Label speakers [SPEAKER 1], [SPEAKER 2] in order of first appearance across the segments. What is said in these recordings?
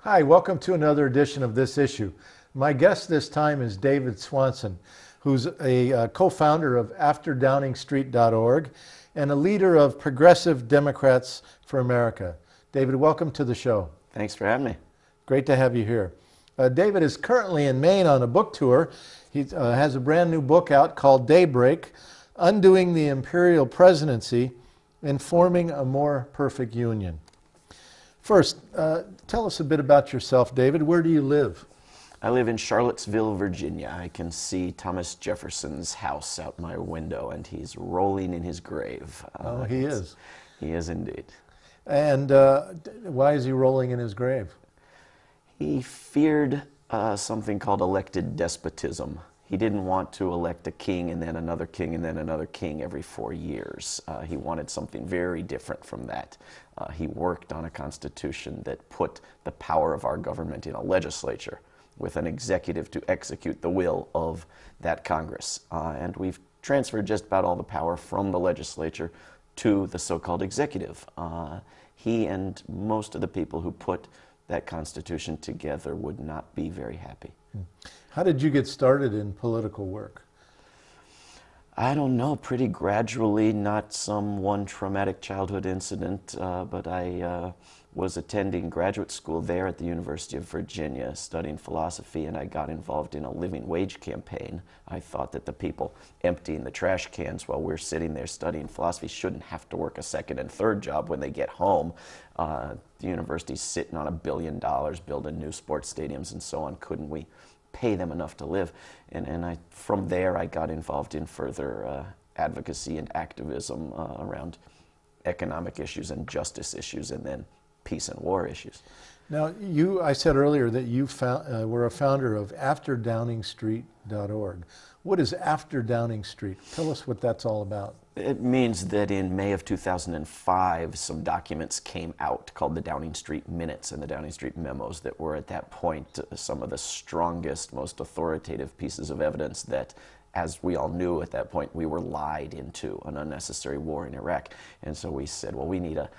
[SPEAKER 1] Hi, welcome to another edition of This Issue. My guest this time is David Swanson, who's a co-founder of AfterDowningstreet.org and a leader of Progressive Democrats for America. David, welcome to the show.
[SPEAKER 2] Thanks for having me.
[SPEAKER 1] Great to have you here. David is currently in Maine on a book tour. He has a brand new book out called Daybreak, Undoing the Imperial Presidency and Forming a More Perfect Union. First, tell us a bit about yourself, David. Where do you live?
[SPEAKER 2] I live in Charlottesville, Virginia. I can see Thomas Jefferson's house out my window, and he's rolling in his grave.
[SPEAKER 1] Oh, he is.
[SPEAKER 2] He is indeed.
[SPEAKER 1] And why is he rolling in his grave?
[SPEAKER 2] He feared something called elected despotism. He didn't want to elect a king and then another king and then another king every 4 years. He wanted something very different from that. He worked on a constitution that put the power of our government in a legislature with an executive to execute the will of that Congress. And we've transferred just about all the power from the legislature to the so-called executive. He and most of the people who put that Constitution together would not be very happy.
[SPEAKER 1] How did you get started in political work?
[SPEAKER 2] I don't know, pretty gradually, not some one traumatic childhood incident, but I was attending graduate school there at the University of Virginia, studying philosophy, and I got involved in a living wage campaign. I thought that the people emptying the trash cans while we're sitting there studying philosophy shouldn't have to work a second and third job when they get home. The university's sitting on $1 billion, building new sports stadiums and so on. Couldn't we pay them enough to live? And from there I got involved in further advocacy and activism around economic issues and justice issues, and then peace and war issues.
[SPEAKER 1] Now, I said earlier that you were a founder of AfterDowningstreet.org. What is After Downing Street? Tell us what that's all about.
[SPEAKER 2] It means that in May of 2005, some documents came out called the Downing Street Minutes and the Downing Street Memos that were at that point some of the strongest, most authoritative pieces of evidence that, as we all knew at that point, we were lied into an unnecessary war in Iraq. And so we said, well, we need a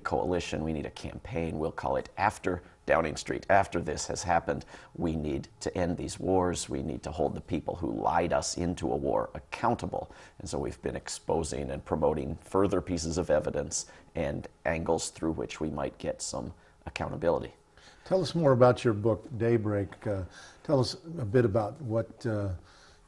[SPEAKER 2] coalition, we need a campaign. We'll call it After Downing Street. After this has happened, we need to end these wars. We need to hold the people who lied us into a war accountable. And so we've been exposing and promoting further pieces of evidence and angles through which we might get some accountability.
[SPEAKER 1] Tell us more about your book, Daybreak. Tell us a bit about what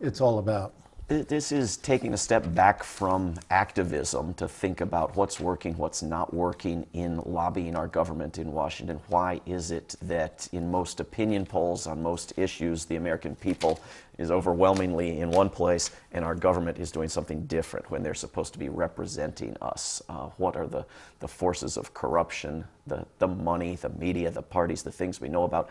[SPEAKER 1] it's all about.
[SPEAKER 2] This is taking a step back from activism to think about what's working, what's not working in lobbying our government in Washington. Why is it that in most opinion polls on most issues, the American people is overwhelmingly in one place and our government is doing something different when they're supposed to be representing us? What are the forces of corruption, the money, the media, the parties, the things we know about,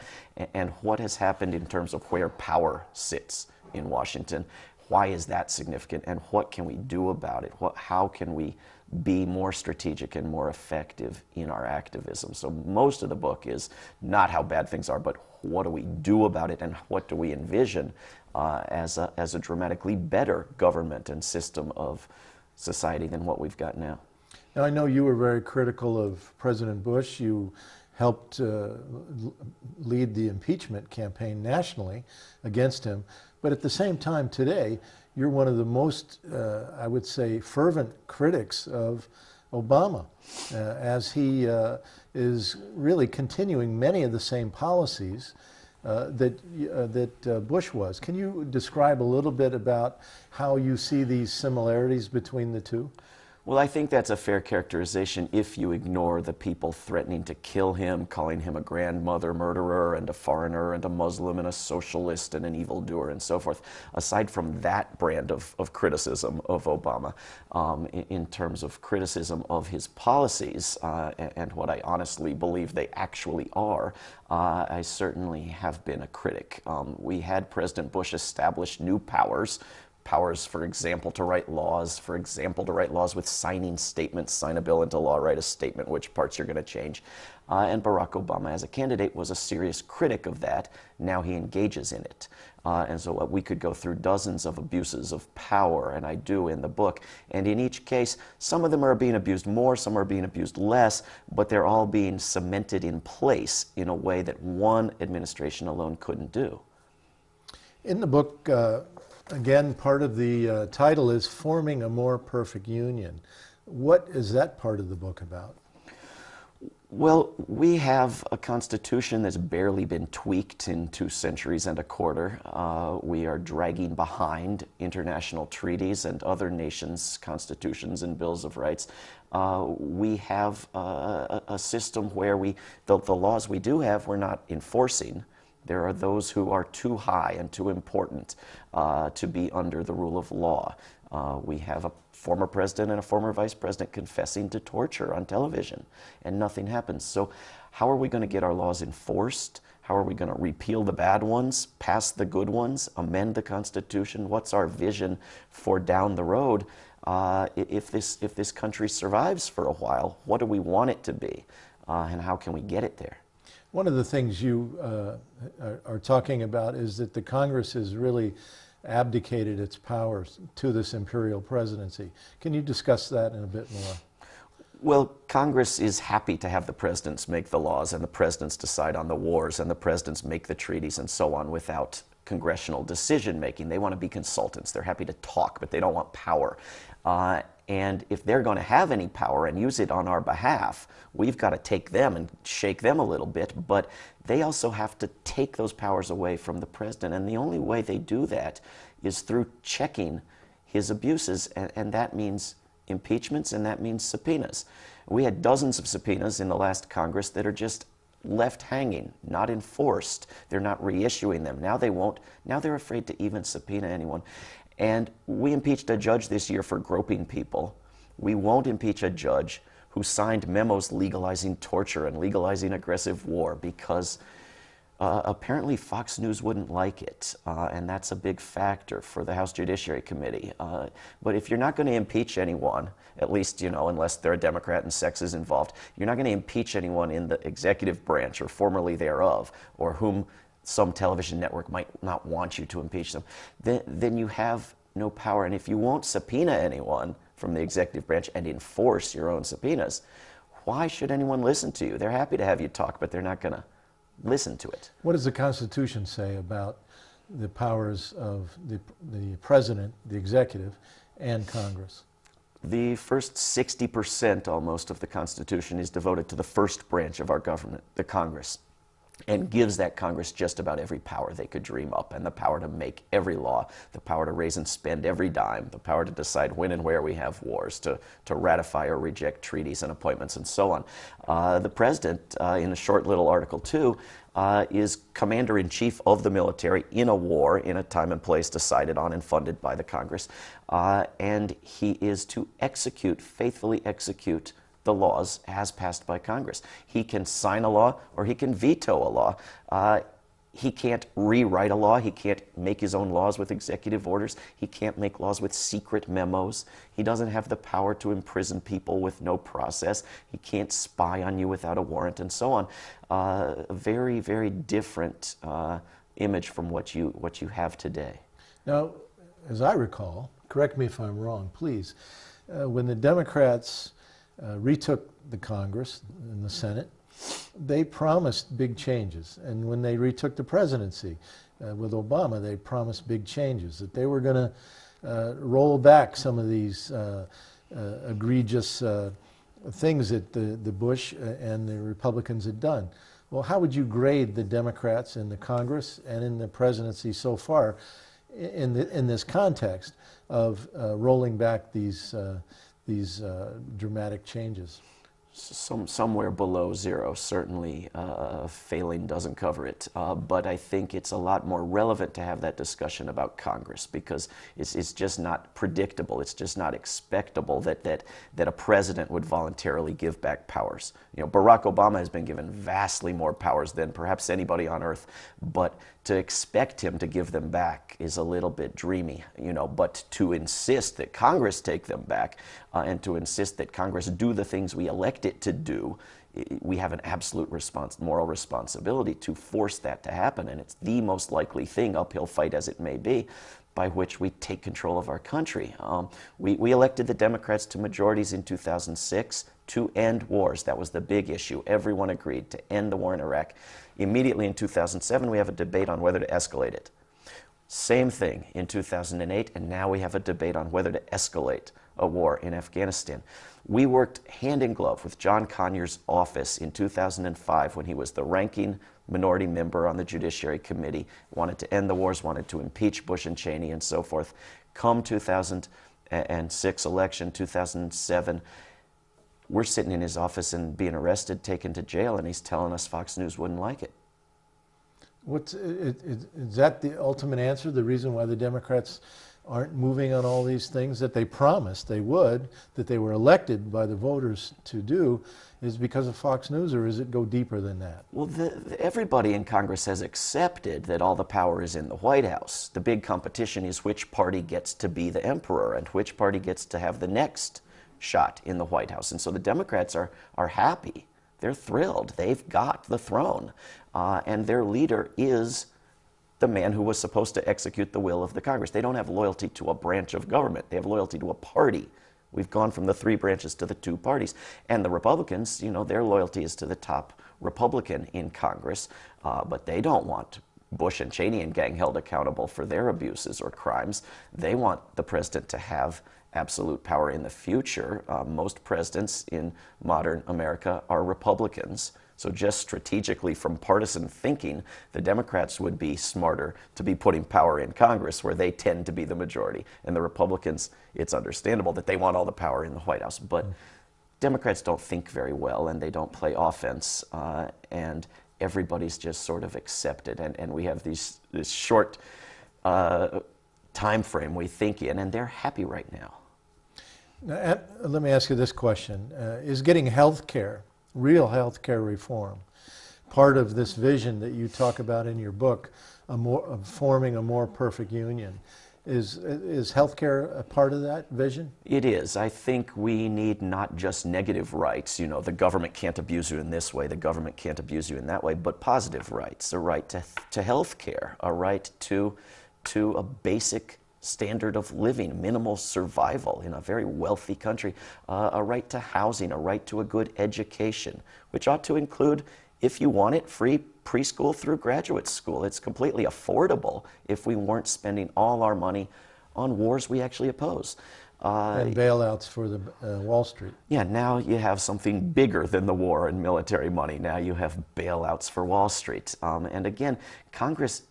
[SPEAKER 2] and what has happened in terms of where power sits in Washington? Why is that significant, and what can we do about it? How can we be more strategic and more effective in our activism? So most of the book is not how bad things are, but what do we do about it, and what do we envision as a dramatically better government and system of society than what we've got now.
[SPEAKER 1] Now, I know you were very critical of President Bush. You helped lead the impeachment campaign nationally against him. But at the same time today, you're one of the most, I would say, fervent critics of Obama, as he is really continuing many of the same policies that Bush was. Can you describe a little bit about how you see these similarities between the two?
[SPEAKER 2] Well, I think that's a fair characterization if you ignore the people threatening to kill him, calling him a grandmother murderer and a foreigner and a Muslim and a socialist and an evildoer and so forth. Aside from that brand of criticism of Obama, in terms of criticism of his policies and what I honestly believe they actually are, I certainly have been a critic. We had President Bush establish new powers, powers, for example, to write laws, for example, to write laws with signing statements, sign a bill into law, write a statement, which parts you're going to change. And Barack Obama, as a candidate, was a serious critic of that. Now he engages in it. And so we could go through dozens of abuses of power, and I do in the book. And in each case, some of them are being abused more, some are being abused less, but they're all being cemented in place in a way that one administration alone couldn't do.
[SPEAKER 1] In the book, again, part of the title is Forming a More Perfect Union. What is that part of the book about?
[SPEAKER 2] Well, we have a constitution that's barely been tweaked in 2 centuries and a quarter. We are dragging behind international treaties and other nations' constitutions and bills of rights. We have a system where the laws we do have, we're not enforcing. There are those who are too high and too important to be under the rule of law. We have a former president and a former vice president confessing to torture on television, and nothing happens. So how are we going to get our laws enforced? How are we going to repeal the bad ones, pass the good ones, amend the Constitution? What's our vision for down the road? If this country survives for a while, what do we want it to be? And how can we get it there?
[SPEAKER 1] One of the things you are talking about is that the Congress has really abdicated its powers to this imperial presidency. Can you discuss that in a bit more?
[SPEAKER 2] Well, Congress is happy to have the presidents make the laws and the presidents decide on the wars and the presidents make the treaties and so on without congressional decision making. They want to be consultants. They're happy to talk, but they don't want power. And if they're going to have any power and use it on our behalf, we've got to take them and shake them a little bit, but they also have to take those powers away from the president. And the only way they do that is through checking his abuses, and that means impeachments and that means subpoenas. We had dozens of subpoenas in the last Congress that are just left hanging, not enforced. They're not reissuing them. Now they won't. Now they're afraid to even subpoena anyone. And we impeached a judge this year for groping people. We won't impeach a judge who signed memos legalizing torture and legalizing aggressive war because apparently Fox News wouldn't like it, and that's a big factor for the House Judiciary Committee. But if you're not going to impeach anyone, at least, unless they're a Democrat and sex is involved, you're not going to impeach anyone in the executive branch or formerly thereof, or whom some television network might not want you to impeach them, then you have no power. And if you won't subpoena anyone from the executive branch and enforce your own subpoenas, why should anyone listen to you? They're happy to have you talk, but they're not going to listen to it.
[SPEAKER 1] What does the Constitution say about the powers of the president, the executive, and Congress?
[SPEAKER 2] The first 60% almost of the Constitution is devoted to the first branch of our government, the Congress, and gives that Congress just about every power they could dream up, and the power to make every law, the power to raise and spend every dime, the power to decide when and where we have wars, to ratify or reject treaties and appointments, and so on. The president, in a short little Article 2, is commander-in-chief of the military in a war, in a time and place decided on and funded by the Congress, and he is to execute, faithfully execute the laws as passed by Congress. He can sign a law or he can veto a law. He can't rewrite a law. He can't make his own laws with executive orders. He can't make laws with secret memos. He doesn't have the power to imprison people with no process. He can't spy on you without a warrant, and so on. A very, very different image from what you have today.
[SPEAKER 1] Now, as I recall, correct me if I'm wrong, please, when the Democrats retook the Congress and the Senate, they promised big changes. And when they retook the presidency with Obama, they promised big changes, that they were going to roll back some of these egregious things that the Bush and the Republicans had done. Well, how would you grade the Democrats in the Congress and in the presidency so far in this context of rolling back these dramatic changes?
[SPEAKER 2] Somewhere below zero. Certainly failing doesn't cover it, but I think it's a lot more relevant to have that discussion about Congress, because it's just not predictable, it's just not expectable that a president would voluntarily give back powers. Barack Obama has been given vastly more powers than perhaps anybody on earth, but to expect him to give them back is a little bit dreamy, you know, but to insist that Congress take them back and to insist that Congress do the things we elect it to do, we have an absolute moral responsibility to force that to happen. And it's the most likely thing, uphill fight as it may be, by which we take control of our country. We elected the Democrats to majorities in 2006 to end wars. That was the big issue. Everyone agreed to end the war in Iraq. Immediately in 2007, we have a debate on whether to escalate it. Same thing in 2008, and now we have a debate on whether to escalate a war in Afghanistan. We worked hand in glove with John Conyers' office in 2005 when he was the ranking minority member on the Judiciary Committee, wanted to end the wars, wanted to impeach Bush and Cheney and so forth. Come 2006 election, 2007, we're sitting in his office and being arrested, taken to jail, and he's telling us Fox News wouldn't like it.
[SPEAKER 1] Is that the ultimate answer, the reason why the Democrats aren't moving on all these things that they promised they would, that they were elected by the voters to do, is because of Fox News, or does it go deeper than that?
[SPEAKER 2] Well, everybody in Congress has accepted that all the power is in the White House. The big competition is which party gets to be the emperor and which party gets to have the next shot in the White House. And so the Democrats are happy. They're thrilled. They've got the throne. And their leader is the man who was supposed to execute the will of the Congress. They don't have loyalty to a branch of government. They have loyalty to a party. We've gone from the 3 branches to the 2 parties. And the Republicans, you know, their loyalty is to the top Republican in Congress, but they don't want Bush and Cheney and gang held accountable for their abuses or crimes. They want the president to have absolute power in the future. Most presidents in modern America are Republicans. So just strategically from partisan thinking, the Democrats would be smarter to be putting power in Congress where they tend to be the majority. And the Republicans, it's understandable that they want all the power in the White House. But Democrats don't think very well and they don't play offense. And everybody's just sort of accepted. And we have this short time frame we think in, and they're happy right now.
[SPEAKER 1] Now, let me ask you this question. Is getting health care, real health care reform, part of this vision that you talk about in your book, of forming a more perfect union? Is health care a part of that vision? It
[SPEAKER 2] is. I think we need not just negative rights, you know, the government can't abuse you in this way, the government can't abuse you in that way, but positive rights, a right to health care, a right to a basic standard of living, minimal survival in a very wealthy country, a right to housing, a right to a good education, which ought to include, if you want it, free preschool through graduate school. It's completely affordable if we weren't spending all our money on wars we actually oppose.
[SPEAKER 1] And bailouts for the Wall Street.
[SPEAKER 2] Yeah, now you have something bigger than the war and military money. Now you have bailouts for Wall Street. And again, Congress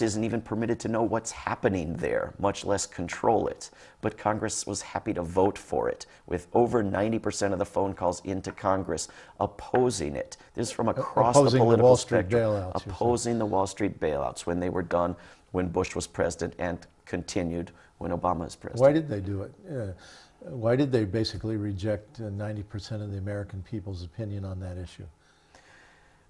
[SPEAKER 2] isn't even permitted to know what's happening there, much less control it. But Congress was happy to vote for it, with over 90% of the phone calls into Congress opposing it. This is from across the political spectrum. Opposing the Wall Street bailouts when they were done when Bush was president and continued when Obama was president.
[SPEAKER 1] Why did they do it? Why did they basically reject 90% of the American people's opinion on that issue?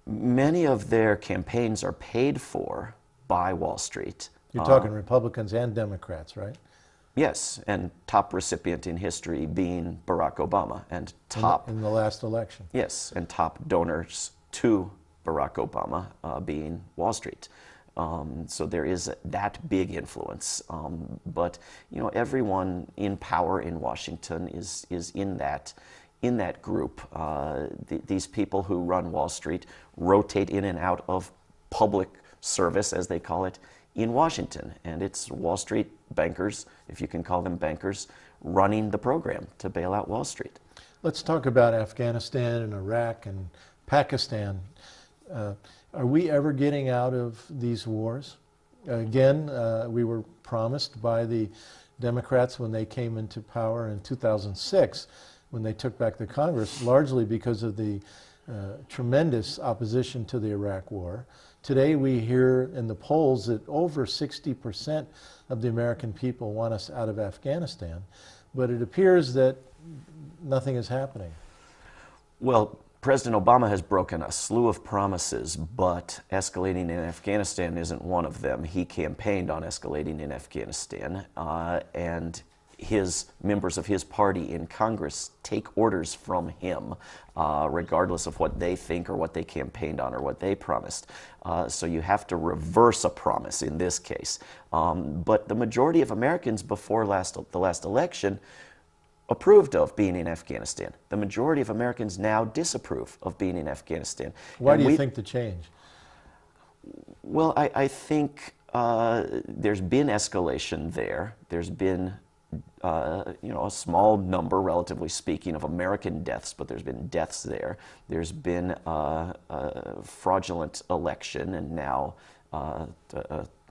[SPEAKER 2] Many of their campaigns are paid for by Wall Street.
[SPEAKER 1] You're talking Republicans and Democrats, right?
[SPEAKER 2] Yes, and top recipient in history being Barack Obama, and top...
[SPEAKER 1] In the last election.
[SPEAKER 2] Yes, and top donors to Barack Obama being Wall Street. So there is that big influence. But, you know, everyone in power in Washington is in that group. These people who run Wall Street rotate in and out of public service, as they call it, in Washington. And it's Wall Street bankers, if you can call them bankers, running the program to bail out Wall Street.
[SPEAKER 1] Let's talk about Afghanistan and Iraq and Pakistan. Are we ever getting out of these wars? Again, we were promised by the Democrats when they came into power in 2006, when they took back the Congress, largely because of the tremendous opposition to the Iraq War. Today we hear in the polls that over 60% of the American people want us out of Afghanistan, but it appears that nothing is happening.
[SPEAKER 2] Well, President Obama has broken a slew of promises, but escalating in Afghanistan isn't one of them. He campaigned on escalating in Afghanistan, and his members of his party in Congress take orders from him, regardless of what they think or what they campaigned on or what they promised. So you have to reverse a promise in this case. But the majority of Americans before the last election approved of being in Afghanistan. The majority of Americans now disapprove of being in Afghanistan.
[SPEAKER 1] Why do you think the change?
[SPEAKER 2] Well, I think there's been escalation there. There's been a small number, relatively speaking, of American deaths, but there's been deaths there. There's been a fraudulent election, and now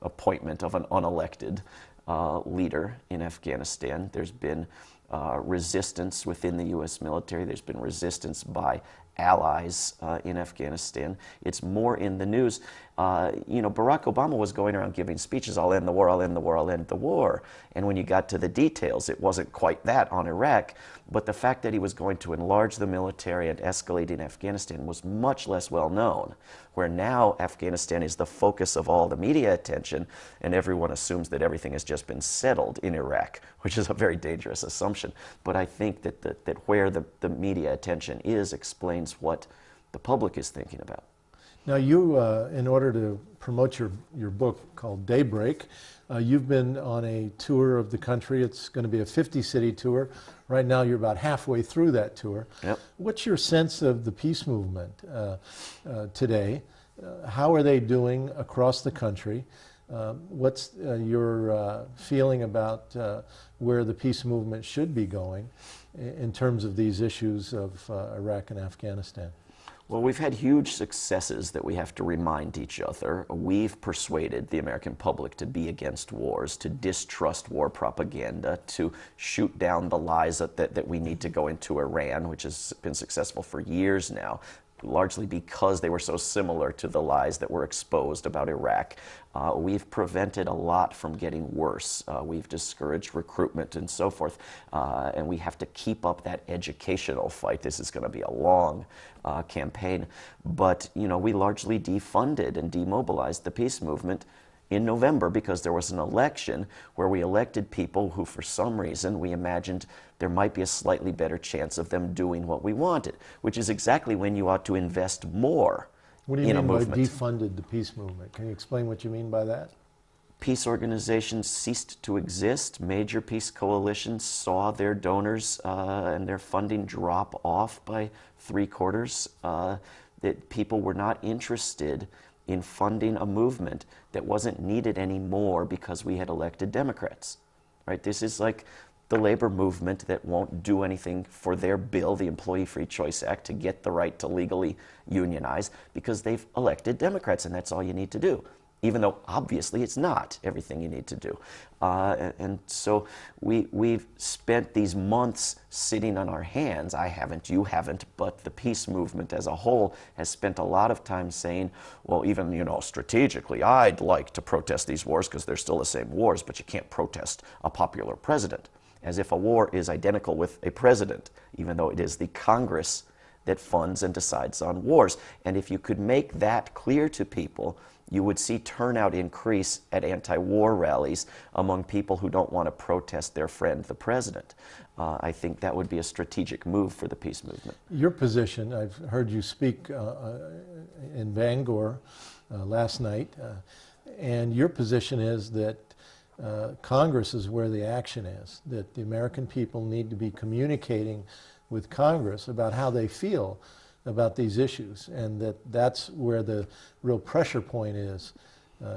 [SPEAKER 2] appointment of an unelected leader in Afghanistan. There's been resistance within the U.S. military. There's been resistance by allies in Afghanistan. It's more in the news. Barack Obama was going around giving speeches, I'll end the war, I'll end the war, I'll end the war. And when you got to the details, it wasn't quite that on Iraq, but the fact that he was going to enlarge the military and escalate in Afghanistan was much less well known, where now Afghanistan is the focus of all the media attention, and everyone assumes that everything has just been settled in Iraq, which is a very dangerous assumption. But I think that where the media attention is explains what the public is thinking about.
[SPEAKER 1] Now you, in order to promote your book called Daybreak, you've been on a tour of the country. It's going to be a 50-city tour. Right now you're about halfway through that tour.
[SPEAKER 2] Yep.
[SPEAKER 1] What's your sense of the peace movement today? How are they doing across the country? What's your feeling about where the peace movement should be going in terms of these issues of Iraq and Afghanistan?
[SPEAKER 2] Well, we've had huge successes that we have to remind each other. We've persuaded the American public to be against wars, to distrust war propaganda, to shoot down the lies that we need to go into Iran, which has been successful for years now, largely because they were so similar to the lies that were exposed about Iraq. We've prevented a lot from getting worse. We've discouraged recruitment and so forth, and we have to keep up that educational fight. This is going to be a long campaign, but we largely defunded and demobilized the peace movement in November because there was an election where we elected people who, for some reason, we imagined there might be a slightly better chance of them doing what we wanted, which is exactly when you ought to invest more in a movement.
[SPEAKER 1] What do you mean by defunded the peace movement? Can you explain what you mean by that?
[SPEAKER 2] Peace organizations ceased to exist. Major peace coalitions saw their donors and their funding drop off by 3/4. That people were not interested in funding a movement that wasn't needed anymore because we had elected Democrats. Right? This is like the labor movement that won't do anything for their bill, the Employee Free Choice Act, to get the right to legally unionize because they've elected Democrats, and that's all you need to do, even though obviously it's not everything you need to do. And so we've spent these months sitting on our hands. I haven't, you haven't, but the peace movement as a whole has spent a lot of time saying, well, even, strategically, I'd like to protest these wars because they're still the same wars, but you can't protest a popular president. As if a war is identical with a president, even though it is the Congress that funds and decides on wars. And if you could make that clear to people, you would see turnout increase at anti-war rallies among people who don't want to protest their friend, the president. I think that would be a strategic move for the peace movement.
[SPEAKER 1] Your position, I've heard you speak in Bangor last night, and your position is that Congress is where the action is, that the American people need to be communicating with Congress about how they feel about these issues, and that's where the real pressure point is.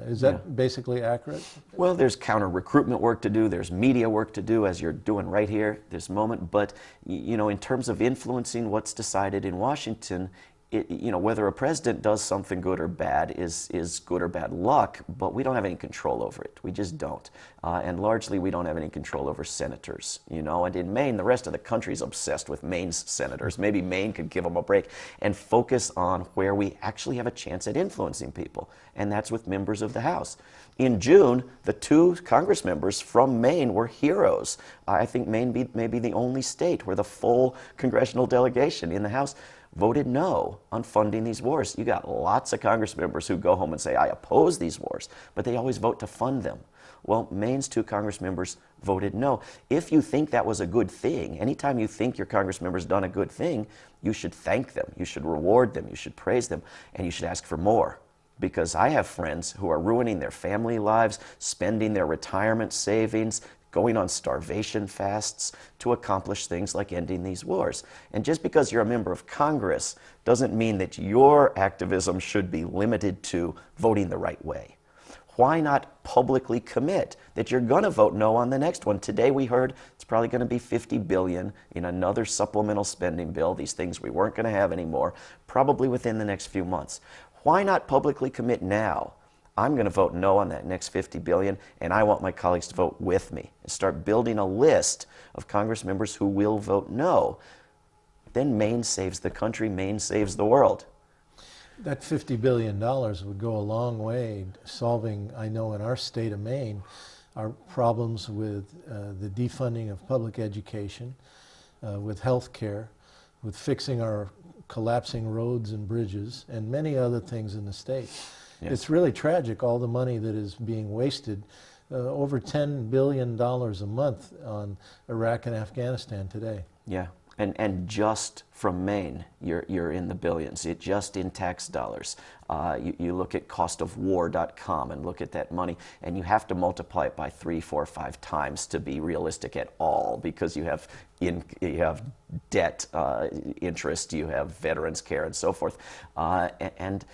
[SPEAKER 1] Is that basically accurate?
[SPEAKER 2] Well, there's counter-recruitment work to do, there's media work to do, as you're doing right here, this moment, but in terms of influencing what's decided in Washington, whether a president does something good or bad is good or bad luck, but we don't have any control over it. We just don't. And largely, we don't have any control over senators, And in Maine, the rest of the country is obsessed with Maine's senators. Maybe Maine could give them a break and focus on where we actually have a chance at influencing people, and that's with members of the House. In June, the 2 Congress members from Maine were heroes. I think Maine may be the only state where the full congressional delegation in the House voted no on funding these wars. You got lots of Congress members who go home and say, I oppose these wars, but they always vote to fund them. Well, Maine's 2 Congress members voted no. If you think that was a good thing, anytime you think your Congress member's done a good thing, you should thank them, you should reward them, you should praise them, and you should ask for more. Because I have friends who are ruining their family lives, spending their retirement savings, going on starvation fasts to accomplish things like ending these wars. And just because you're a member of Congress doesn't mean that your activism should be limited to voting the right way. Why not publicly commit that you're going to vote no on the next one? Today we heard it's probably going to be $50 billion in another supplemental spending bill, these things we weren't going to have anymore, probably within the next few months. Why not publicly commit now? I'm going to vote no on that next $50 billion, and I want my colleagues to vote with me and start building a list of Congress members who will vote no. Then Maine saves the country, Maine saves the world.
[SPEAKER 1] That $50 billion would go a long way solving, I know in our state of Maine, our problems with the defunding of public education, with health care, with fixing our collapsing roads and bridges, and many other things in the state.
[SPEAKER 2] Yes.
[SPEAKER 1] It's really tragic, all the money that is being wasted, over $10 billion a month on Iraq and Afghanistan today.
[SPEAKER 2] Yeah, and just from Maine, you're in the billions, just in tax dollars. You look at costofwar.com and look at that money, and you have to multiply it by 3, 4, 5 times to be realistic at all, because you have debt, interest, you have veterans care, and so forth. And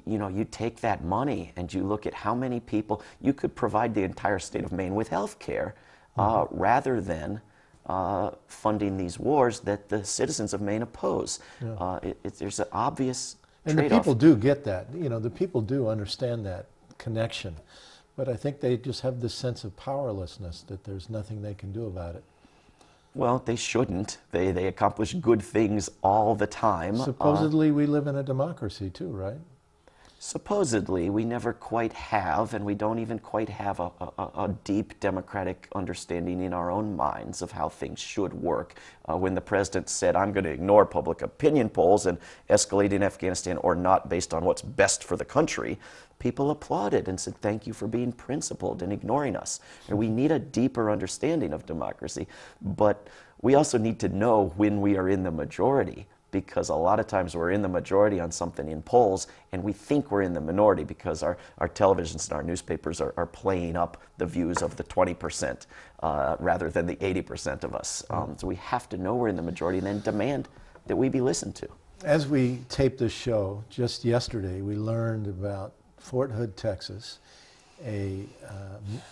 [SPEAKER 2] you know, you take that money and you look at how many people you could provide the entire state of Maine with health care, rather than funding these wars that the citizens of Maine oppose.
[SPEAKER 1] Yeah.
[SPEAKER 2] There's an obvious
[SPEAKER 1] and
[SPEAKER 2] trade-off.
[SPEAKER 1] the people do get that. You know, the people do understand that connection. But I think they just have this sense of powerlessness, that there's nothing they can do about it.
[SPEAKER 2] Well, they shouldn't. They accomplish good things all the time.
[SPEAKER 1] Supposedly we live in a democracy too, right?
[SPEAKER 2] Supposedly, we never quite have, and we don't even quite have a deep democratic understanding in our own minds of how things should work. When the president said, I'm going to ignore public opinion polls and escalate in Afghanistan or not based on what's best for the country, people applauded and said, thank you for being principled and ignoring us. And we need a deeper understanding of democracy, but we also need to know when we are in the majority, because a lot of times we're in the majority on something in polls and we think we're in the minority because our televisions and our newspapers are playing up the views of the 20% rather than the 80% of us. So we have to know we're in the majority and then demand that we be listened to.
[SPEAKER 1] As we taped this show, just yesterday we learned about Fort Hood, Texas, a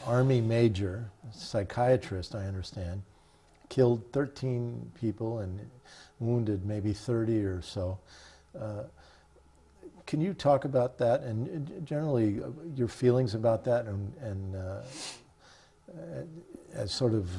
[SPEAKER 1] Army major, psychiatrist, I understand, killed 13 people and wounded maybe 30 or so. Can you talk about that and generally your feelings about that and as sort of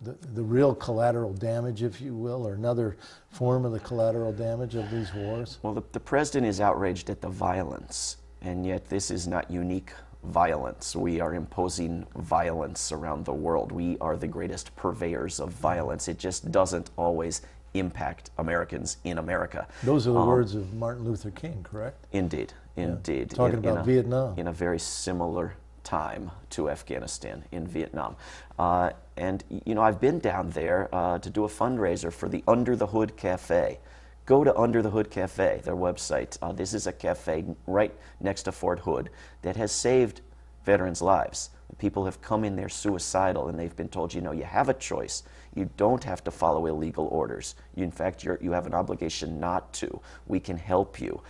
[SPEAKER 1] the real collateral damage, if you will, or another form of the collateral damage of these wars?
[SPEAKER 2] Well, the president is outraged at the violence, and yet this is not unique violence. We are imposing violence around the world. We are the greatest purveyors of violence. It just doesn't always impact Americans in America.
[SPEAKER 1] Those are the words of Martin Luther King, correct?
[SPEAKER 2] Indeed, indeed.
[SPEAKER 1] Yeah. Talking about Vietnam.
[SPEAKER 2] In a very similar time to Afghanistan in Vietnam. And, you know, I've been down there to do a fundraiser for the Under the Hood Cafe. Go to Under the Hood Cafe, their website. This is a cafe right next to Fort Hood that has saved veterans' lives. People have come in there suicidal and they've been told, you know, you have a choice. You don't have to follow illegal orders. In fact, you have an obligation not to. We can help you.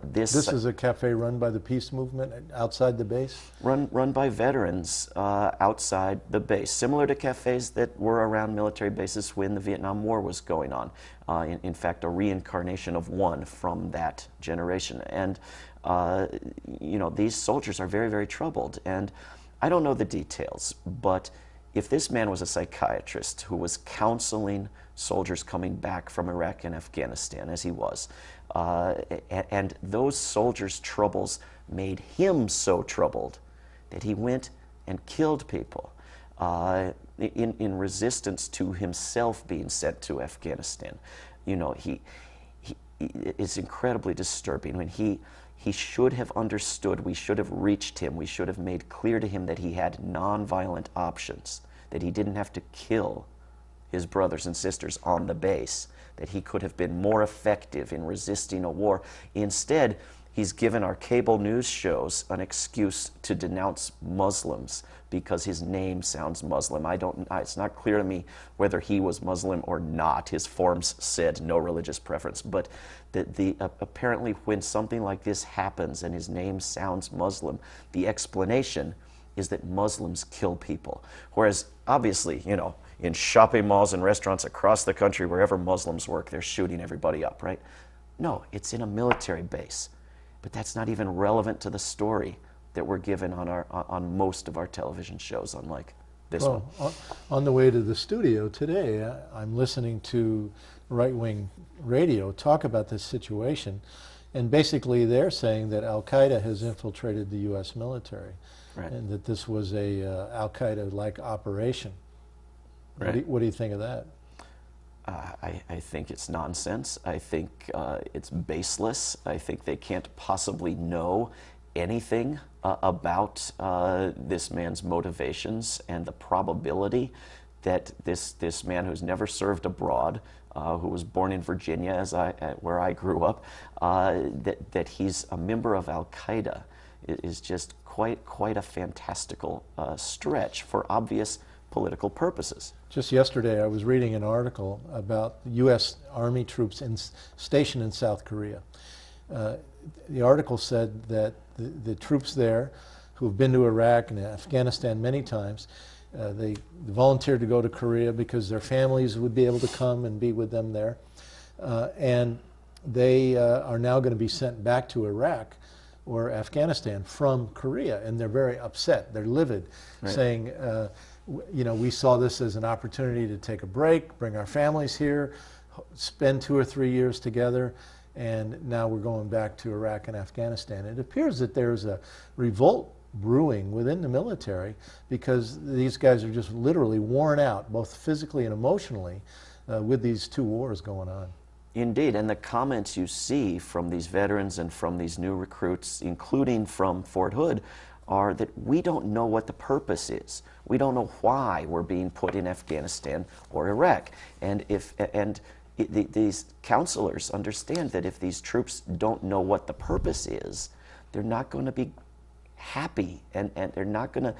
[SPEAKER 2] This
[SPEAKER 1] is a cafe run by the peace movement outside the base?
[SPEAKER 2] Run by veterans outside the base, similar to cafes that were around military bases when the Vietnam War was going on. In fact, a reincarnation of one from that generation. And, you know, these soldiers are very, very troubled. And I don't know the details, but if this man was a psychiatrist who was counseling soldiers coming back from Iraq and Afghanistan, as he was, and those soldiers' troubles made him so troubled that he went and killed people in resistance to himself being sent to Afghanistan. you know, it's incredibly disturbing. When he should have understood, we should have reached him, we should have made clear to him that he had nonviolent options, that he didn't have to kill his brothers and sisters on the base, that he could have been more effective in resisting a war. Instead, he's given our cable news shows an excuse to denounce Muslims because his name sounds Muslim. It's not clear to me whether he was Muslim or not. His forms said no religious preference. But apparently when something like this happens and his name sounds Muslim, the explanation is that Muslims kill people. Whereas obviously, you know, in shopping malls and restaurants across the country, wherever Muslims work, they're shooting everybody up, right? No, it's in a military base. But that's not even relevant to the story that we're given on most of our television shows, unlike this one.
[SPEAKER 1] On the way to the studio today, I'm listening to right-wing radio talk about this situation, and basically they're saying that Al-Qaeda has infiltrated the U.S. military,
[SPEAKER 2] right,
[SPEAKER 1] and that this was a Al-Qaeda-like operation.
[SPEAKER 2] Right.
[SPEAKER 1] What do you think of that?
[SPEAKER 2] I think it's nonsense. I think it's baseless. I think they can't possibly know anything about this man's motivations, and the probability that this man who's never served abroad, who was born in Virginia, where I grew up, that he's a member of Al-Qaeda is just quite a fantastical stretch for obvious political purposes.
[SPEAKER 1] Just yesterday I was reading an article about U.S. Army troops stationed in South Korea. The article said that the troops there, who have been to Iraq and Afghanistan many times, they volunteered to go to Korea because their families would be able to come and be with them there. And they are now going to be sent back to Iraq or Afghanistan from Korea, and they're very upset. They're livid, right, saying, you know, we saw this as an opportunity to take a break, bring our families here, spend 2 or 3 years together, and now we're going back to Iraq and Afghanistan. It appears that there's a revolt brewing within the military because these guys are just literally worn out, both physically and emotionally, with these 2 wars going on.
[SPEAKER 2] Indeed, and the comments you see from these veterans and from these new recruits, including from Fort Hood, are that we don't know what the purpose is. We don't know why we're being put in Afghanistan or Iraq. And these counselors understand that if these troops don't know what the purpose is, they're not going to be happy, and they're not going to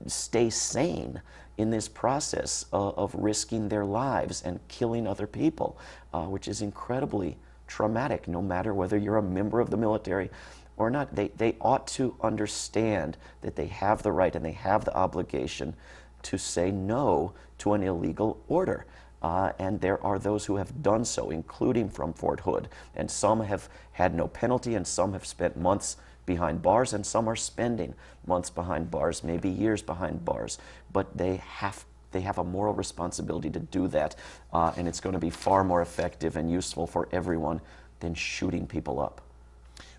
[SPEAKER 2] stay sane in this process of risking their lives and killing other people, which is incredibly traumatic, no matter whether you're a member of the military or not. They ought to understand that they have the right and they have the obligation to say no to an illegal order. And there are those who have done so, including from Fort Hood. And some have had no penalty, and some have spent months behind bars, and some are spending months behind bars, maybe years behind bars. But they have a moral responsibility to do that, and it's going to be far more effective and useful for everyone than shooting people up.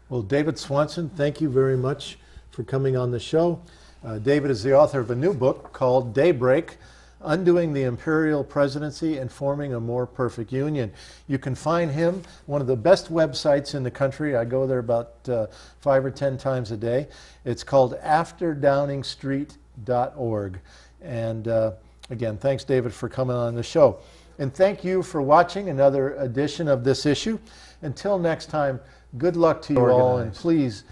[SPEAKER 1] Well, David Swanson, thank you very much for coming on the show. David is the author of a new book called Daybreak, Undoing the Imperial Presidency and Forming a More Perfect Union. You can find him, one of the best websites in the country. I go there about 5 or 10 times a day. It's called afterdowningstreet.org. And again, thanks, David, for coming on the show. And thank you for watching another edition of This Issue. Until next time, good luck to you all, and please